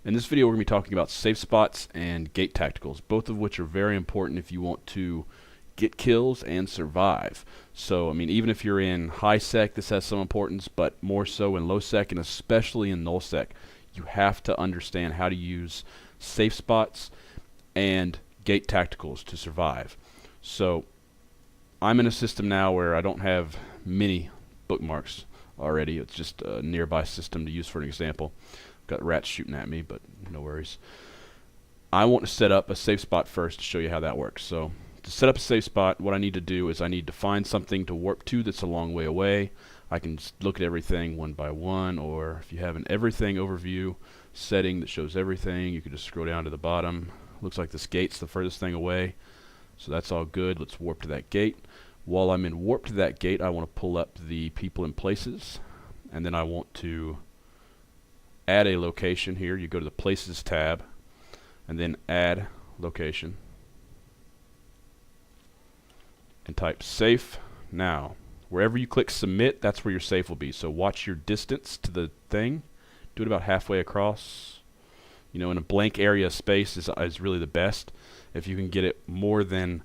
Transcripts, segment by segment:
In this video we're going to be talking about safe spots and gate tacticals, both of which are very important if you want to get kills and survive. So I mean, even if you're in high sec, this has some importance, but more so in low sec and especially in null sec, you have to understand how to use safe spots and gate tacticals to survive. So I'm in a system now where I don't have many bookmarks already. It's just a nearby system to use for an example. Got rats shooting at me, but no worries. I want to set up a safe spot first to show you how that works. So to set up a safe spot, what I need to do is I need to find something to warp to that's a long way away. I can just look at everything one by one, or if you have an everything overview setting that shows everything, you can just scroll down to the bottom. Looks like this gate's the furthest thing away, so that's all good. Let's warp to that gate. While I'm in warp to that gate, I want to pull up the people in places, and then I want to add a location here. You go to the Places tab and then add location and type safe. Now wherever you click submit, that's where your safe will be. So watch your distance to the thing. Do it about halfway across. You know, in a blank area, space is really the best. If you can get it more than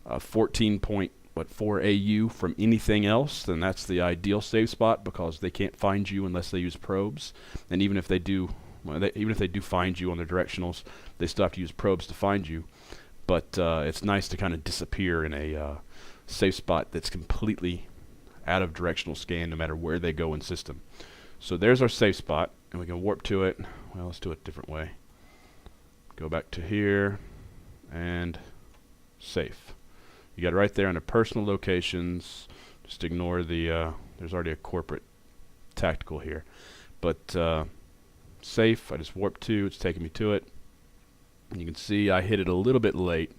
14.4 AU from anything else, then that's the ideal safe spot, because they can't find you unless they use probes. And even if they do, even if they do find you on their directionals, they still have to use probes to find you. But it's nice to kind of disappear in a safe spot that's completely out of directional scan no matter where they go in system. So there's our safe spot, and we can warp to it. Well, let's do it a different way. Go back to here and safe. You got it right there under personal locations. Just ignore the there's already a corporate tactical here, but safe, I just warped to, it's taking me to it, and you can see I hit it a little bit late.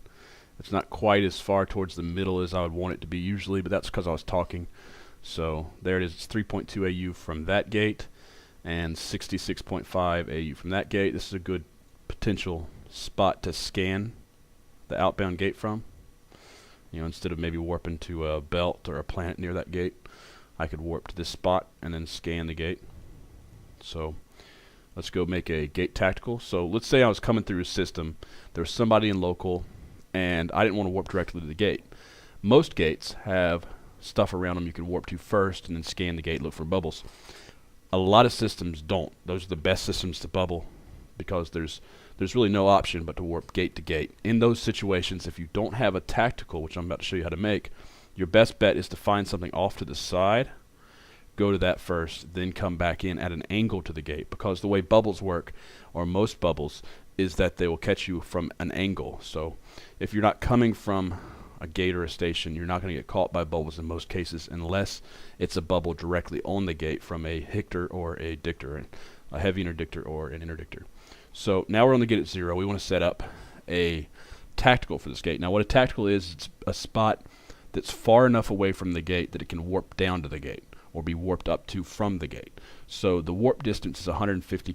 It's not quite as far towards the middle as I would want it to be usually, but that's because I was talking. So there it is. It's 3.2 AU from that gate and 66.5 AU from that gate. This is a good potential spot to scan the outbound gate from. You know, instead of maybe warping to a belt or a plant near that gate, I could warp to this spot and then scan the gate. So let's go make a gate tactical. So let's say I was coming through a system, there was somebody in local, and I didn't want to warp directly to the gate. Most gates have stuff around them you can warp to first and then scan the gate, look for bubbles. A lot of systems don't. Those are the best systems to bubble, because there's really no option but to warp gate to gate. In those situations, if you don't have a tactical, which I'm about to show you how to make, your best bet is to find something off to the side, go to that first, then come back in at an angle to the gate, because the way bubbles work, or most bubbles, is that they will catch you from an angle. So if you're not coming from a gate or a station, you're not going to get caught by bubbles in most cases, unless it's a bubble directly on the gate from a Hictor or a Dictor, a heavy interdictor or an interdictor. So now we're on the gate at 0. We want to set up a tactical for this gate. Now what a tactical is, it's a spot that's far enough away from the gate that it can warp down to the gate or be warped up to from the gate. So the warp distance is 150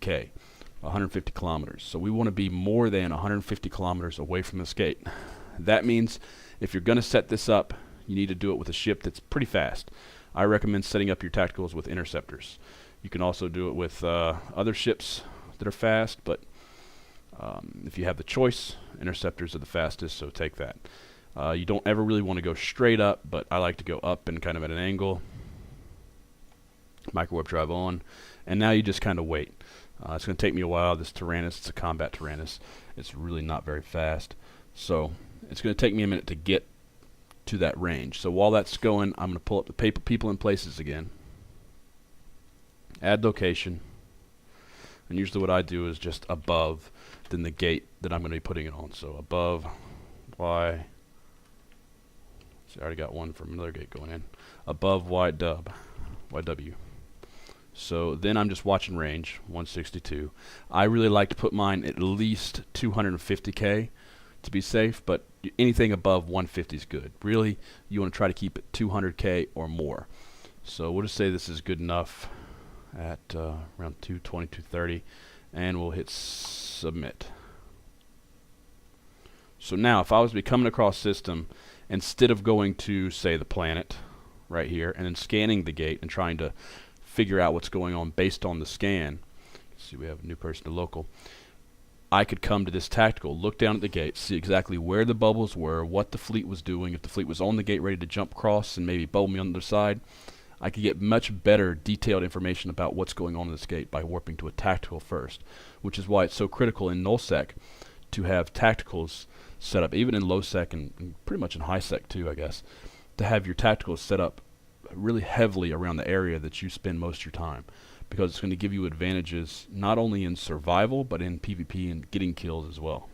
kilometers. So we want to be more than 150 kilometers away from this gate. That means if you're going to set this up, you need to do it with a ship that's pretty fast. I recommend setting up your tacticals with interceptors. You can also do it with other ships that are fast, but if you have the choice, interceptors are the fastest, so take that. You don't ever really want to go straight up, but I like to go up and kind of at an angle. Microwarp drive on, and now you just kind of wait. It's going to take me a while. This Tyrannus, it's a combat Tyrannus. It's really not very fast, so it's going to take me a minute to get to that range. So while that's going, I'm going to pull up the people in places again, add location, and usually what I do is just above then the gate that I'm going to be putting it on. So above Y, see, I already got one from another gate going in, above YW. So then I'm just watching range, 162. I really like to put mine at least 250K to be safe, but anything above 150 is good. Really, you want to try to keep it 200K or more. So we'll just say this is good enough at around 220, 230, and we'll hit submit. So now if I was to be coming across system, instead of going to, say, the planet right here and then scanning the gate and trying to figure out what's going on based on the scan, see we have a new person to local, I could come to this tactical, look down at the gate, see exactly where the bubbles were, what the fleet was doing, if the fleet was on the gate ready to jump across and maybe bubble me on the other side. I could get much better detailed information about what's going on in this gate by warping to a tactical first, which is why it's so critical in nullsec to have tacticals set up, even in low sec and pretty much in high sec too, I guess, to have your tacticals set up really heavily around the area that you spend most of your time, because it's going to give you advantages not only in survival but in PvP and getting kills as well.